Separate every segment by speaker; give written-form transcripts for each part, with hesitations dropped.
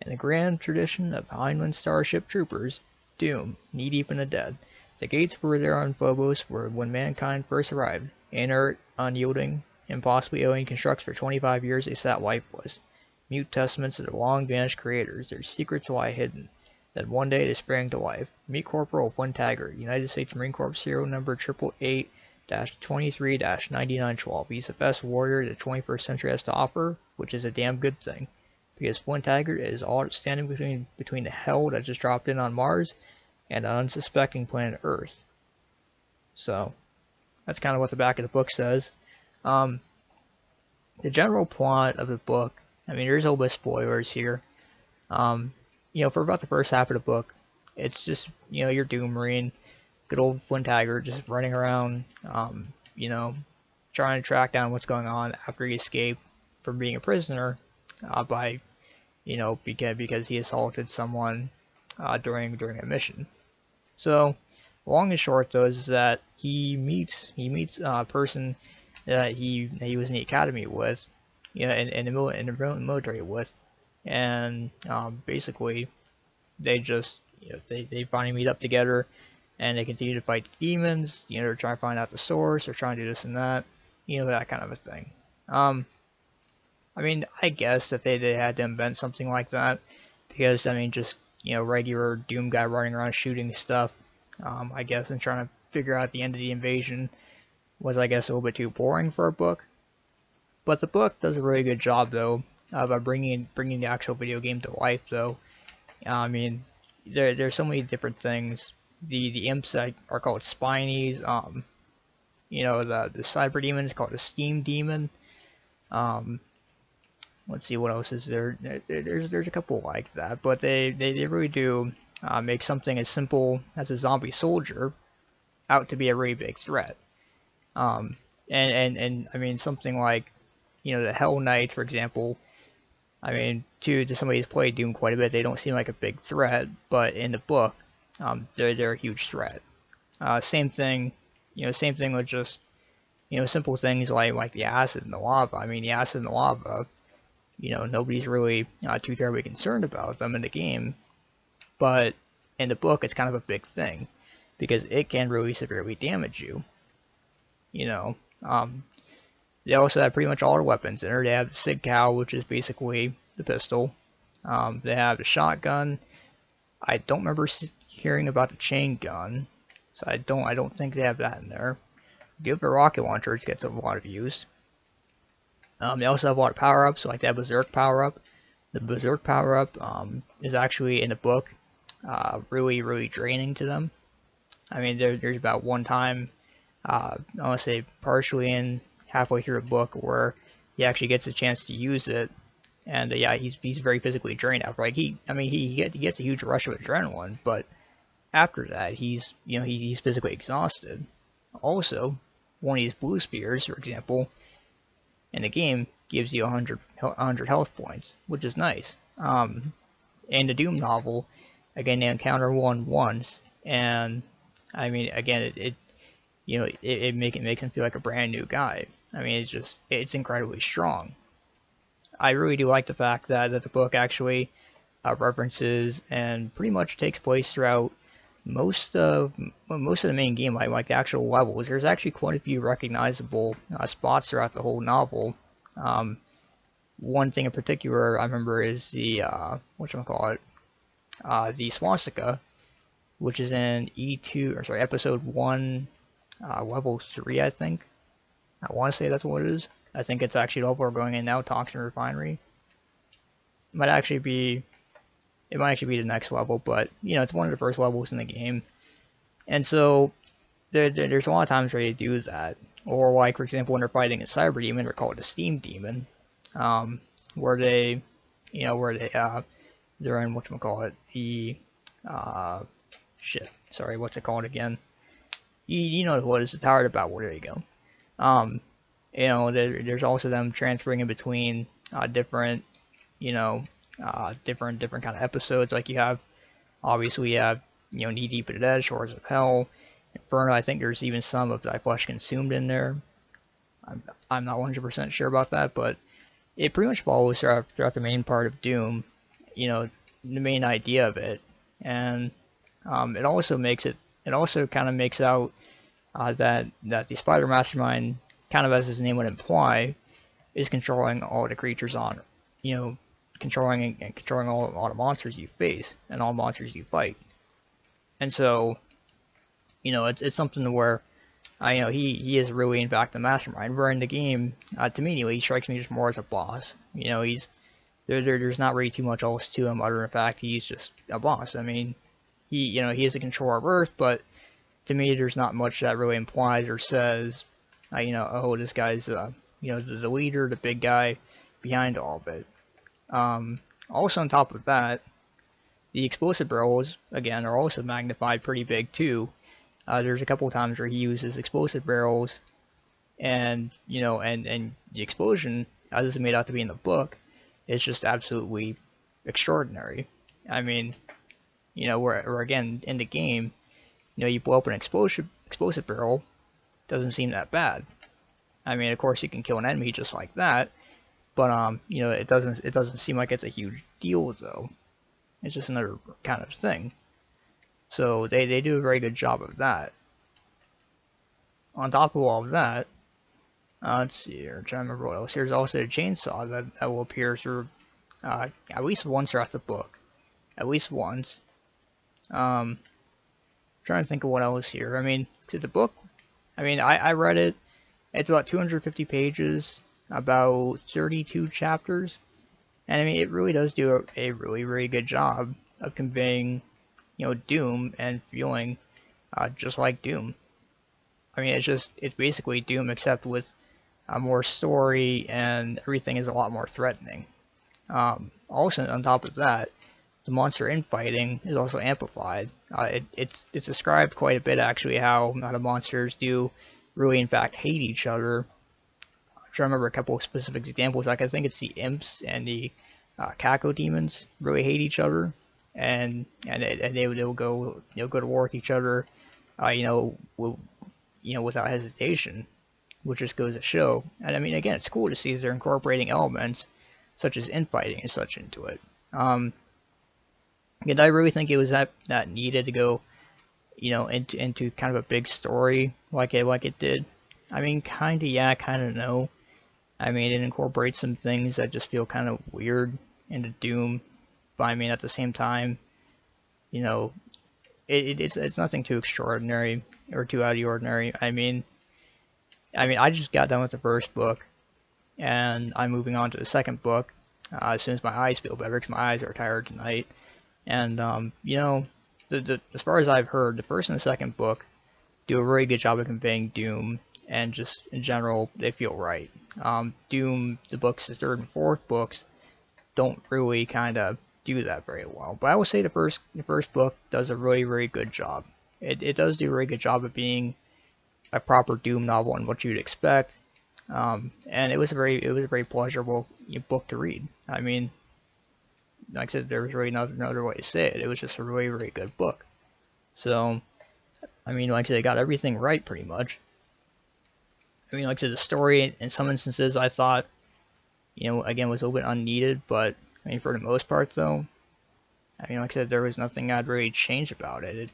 Speaker 1: In the grand tradition of Heinlein Starship Troopers, Doom, knee-deep in the dead. The gates were there on Phobos where when mankind first arrived. Inert, unyielding, impossibly owing constructs for 25 years they sat lifeless. Mute testaments to their long-vanished creators, their secrets lie hidden. Then one day they sprang to life. Meet Corporal Twintania, United States Marine Corps serial number 888-23-9912. He's the best warrior the 21st century has to offer, which is a damn good thing. Because Twintania is all standing between the hell that just dropped in on Mars and an unsuspecting planet Earth. So, that's kind of what the back of the book says. The general plot of the book, I mean, there's a little bit of spoilers here. For about the first half of the book, it's just, your Doom Marine, good old Twintania, just running around, trying to track down what's going on after he escaped from being a prisoner because he assaulted someone during a mission. So, long and short though is that he meets a person that he was in the academy with, in the military with, and basically they just they finally meet up together, and they continue to fight demons. They're trying to find out the source. They're trying to do this and that, that kind of a thing. I mean, I guess that they had to invent something like that because, I mean, just, regular Doom guy running around shooting stuff, I guess, and trying to figure out the end of the invasion was, I guess, a little bit too boring for a book. But the book does a really good job, though, of bringing the actual video game to life, though. I mean, there's so many different things. The imps are called Spinies. The cyber demon is called a steam demon. Let's see what else is there. There's a couple like that, but they really do make something as simple as a zombie soldier out to be a really big threat. And I mean something like the Hell Knights, for example. I mean, to somebody who's played Doom quite a bit, they don't seem like a big threat, but in the book, they're a huge threat. Same thing with just simple things like the acid and the lava. I mean, the acid and the lava. Nobody's really too terribly concerned about them in the game, but in the book it's kind of a big thing because it can really severely damage you. They also have pretty much all the weapons in there. They have the Sig Cow, which is basically the pistol. They have the shotgun. I don't remember hearing about the chain gun, so I don't think they have that in there. They have the rocket launcher, which gets a lot of use. They also have a lot of power-ups, so like that Berserk power-up. The Berserk power-up is actually, in the book, really, really draining to them. I mean, there's about one time, I want to say partially halfway through the book, where he actually gets a chance to use it, and yeah, he's very physically drained after. Like he gets a huge rush of adrenaline, but after that, he's physically exhausted. Also, one of these blue spears, for example, in the game gives you 100 health points, which is nice. In the Doom novel, again, they encounter one once, and I mean, again, it makes him feel like a brand new guy. I mean, it's incredibly strong. I really do like the fact that the book actually references and pretty much takes place throughout most of the main game, like the actual levels. There's actually quite a few recognizable spots throughout the whole novel. One thing in particular I remember is the the swastika, which is in episode 1, level 3, I think. I want to say that's what it is. I think it's actually the level we're going in now, Toxin Refinery. It might actually be the next level, but it's one of the first levels in the game. And so there's a lot of times where you do that. Or like, for example, when they're fighting a cyber demon, they're called a steam demon. Where they're in what's it called again? You know what it is, the Tower of Babel, there you go. There's also them transferring in between different kind of episodes. Like you have Knee Deep in the Dead, Shores of Hell, Inferno. I think there's even some of Thy Flesh Consumed in there. I'm not 100% sure about that, but it pretty much follows throughout the main part of Doom. main idea of it, and it also makes it. It also kind of makes out that the spider mastermind, kind of as his name would imply, is controlling all the creatures on, controlling all the monsters you face and all monsters you fight. And so, it's something to where, he is really in fact the mastermind. Where in the game, to me anyway, he strikes me just more as a boss. There's not really too much else to him other than the fact he's just a boss. I mean, he is a controller of Earth, but to me, there's not much that really implies or says, oh, this guy's, the leader, the big guy behind all of it. Also on top of that, the explosive barrels, again, are also magnified pretty big too. There's a couple of times where he uses explosive barrels, and, and the explosion, as it's made out to be in the book, is just absolutely extraordinary. I mean, where again, in the game, you blow up an explosive barrel, doesn't seem that bad. I mean, of course, you can kill an enemy just like that, but it doesn't seem like it's a huge deal though. It's just another kind of thing. So they do a very good job of that. On top of all of that, let's see here, I'm trying to remember what else. Here's also the chainsaw that will appear through at least once throughout the book. At least once. Trying to think of what else here. I mean, to the book, I mean, I read it. It's about 250 pages, about 32 chapters, and I mean, it really does do a really, really good job of conveying, Doom and feeling just like Doom. I mean, it's basically Doom except with more story, and everything is a lot more threatening. Also, on top of that, the monster infighting is also amplified. It's described quite a bit actually how the monsters do really in fact hate each other. I'm trying to remember a couple of specific examples. Like I think it's the imps and the Kako demons really hate each other, and they'll go to war with each other, without hesitation, which just goes to show. And I mean, again, it's cool to see they're incorporating elements such as infighting and such into it. And I really think it was that needed to go, into kind of a big story like it did. I mean, kind of yeah, kind of no. I mean, it incorporates some things that just feel kind of weird into Doom, but I mean, at the same time, it's nothing too extraordinary or too out of the ordinary. I mean, I just got done with the first book, and I'm moving on to the second book as soon as my eyes feel better, because my eyes are tired tonight. And as far as I've heard, the first and the second book do a really good job of conveying Doom, and just in general, they feel right. Doom, the books, the third and fourth books, don't really kind of do that very well. But I would say the first book does a really, really good job. It does do a very good job of being a proper Doom novel and what you'd expect. And it was a very pleasurable book to read. I mean, like I said, there was really no other way to say it. It was just a really, really good book. So, I mean, like I said, it got everything right pretty much. I mean, like I said, the story in some instances I thought, again, was a little bit unneeded, but I mean, for the most part though, I mean, like I said, there was nothing I'd really change about it.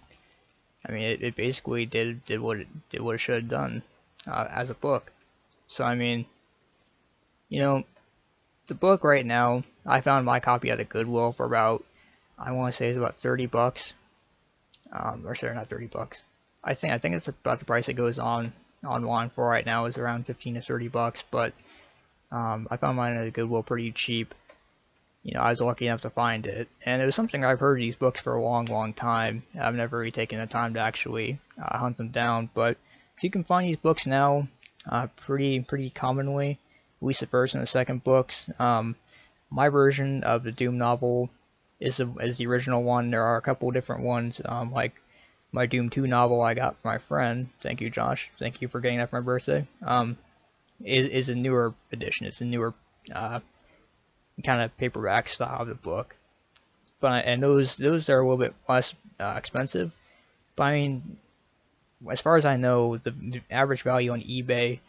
Speaker 1: It basically did what it should have done as a book. So I mean, the book right now, I found my copy at a Goodwill for about, I want to say it's about $30. Or sorry, not $30. I think it's about the price it goes online for right now is around $15 to $30. But I found mine at a Goodwill pretty cheap. I was lucky enough to find it, and it was something I've heard of these books for a long, long time. I've never really taken the time to actually hunt them down, but so you can find these books now pretty commonly. At least the first and the second books. My version of the Doom novel is the original one. There are a couple different ones, like my Doom 2 novel I got from my friend. Thank you, Josh. Thank you for getting that for my birthday. Is a newer edition. It's a newer kind of paperback style of the book. But and those are a little bit less expensive. But I mean, as far as I know, the average value on eBay,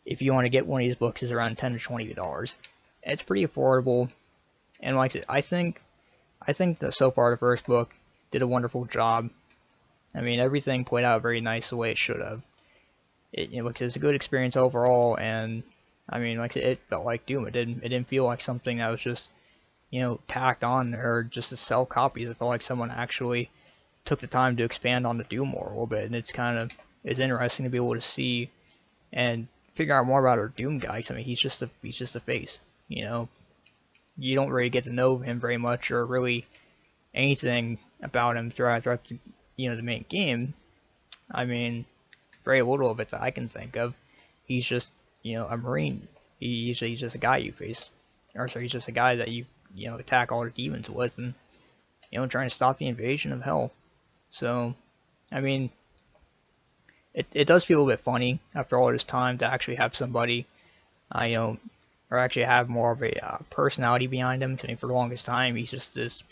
Speaker 1: if you want to get one of these books, is around $10 to $20. It's pretty affordable, and like I said, I think that so far the first book did a wonderful job. I mean, everything played out very nice the way it should have. It was a good experience overall, and I mean, like it felt like Doom. It didn't feel like something that was just tacked on or just to sell copies. It felt like someone actually took the time to expand on the Doom more a little bit, and it's interesting to be able to see and figure out more about our Doom guys. I mean, he's just a face. You don't really get to know him very much or really anything about him throughout the main game. I mean, very little of it that I can think of. He's just a Marine. He's just a guy you face, or sorry, he's just a guy that you attack all the demons with, and trying to stop the invasion of hell. So, I mean, it does feel a bit funny after all this time to actually have somebody, or actually have more of a personality behind him. I mean, for the longest time, he's just this,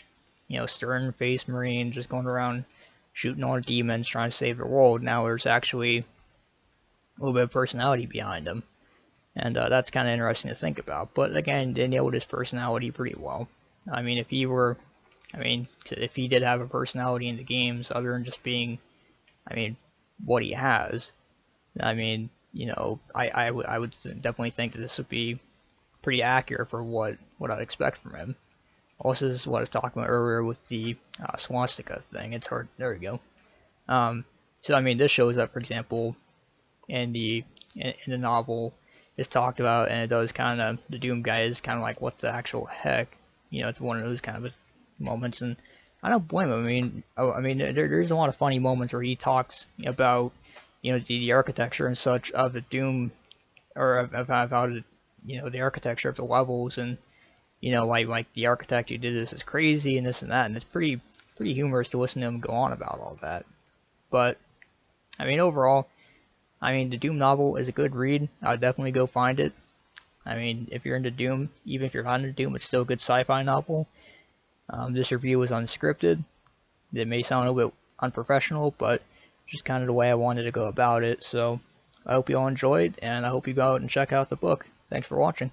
Speaker 1: stern-faced Marine just going around shooting all the demons, trying to save the world. Now there's actually a little bit of personality behind him, and that's kind of interesting to think about. But again, they nailed his personality pretty well. I mean, if he did have a personality in the games other than just being, what he has, I would definitely think that this would be pretty accurate for what I'd expect from him. Also, this is what I was talking about earlier with the swastika thing. It's hard. There we go. So I mean, this shows up, for example, in the novel. It's talked about, and it does kind of, the Doom guy is kind of like, what the actual heck? It's one of those kind of moments, and I don't blame him. I mean, there's a lot of funny moments where he talks about, the architecture and such of the Doom, or of how the architecture of the levels, and like the architect who did this is crazy and this and that, and it's pretty humorous to listen to him go on about all that. But I mean, overall, the Doom novel is a good read. I would definitely go find it. I mean, if you're into Doom, even if you're not into Doom, it's still a good sci-fi novel. This review was unscripted. It may sound a little bit unprofessional, but just kind of the way I wanted to go about it. So I hope you all enjoyed, and I hope you go out and check out the book. Thanks for watching.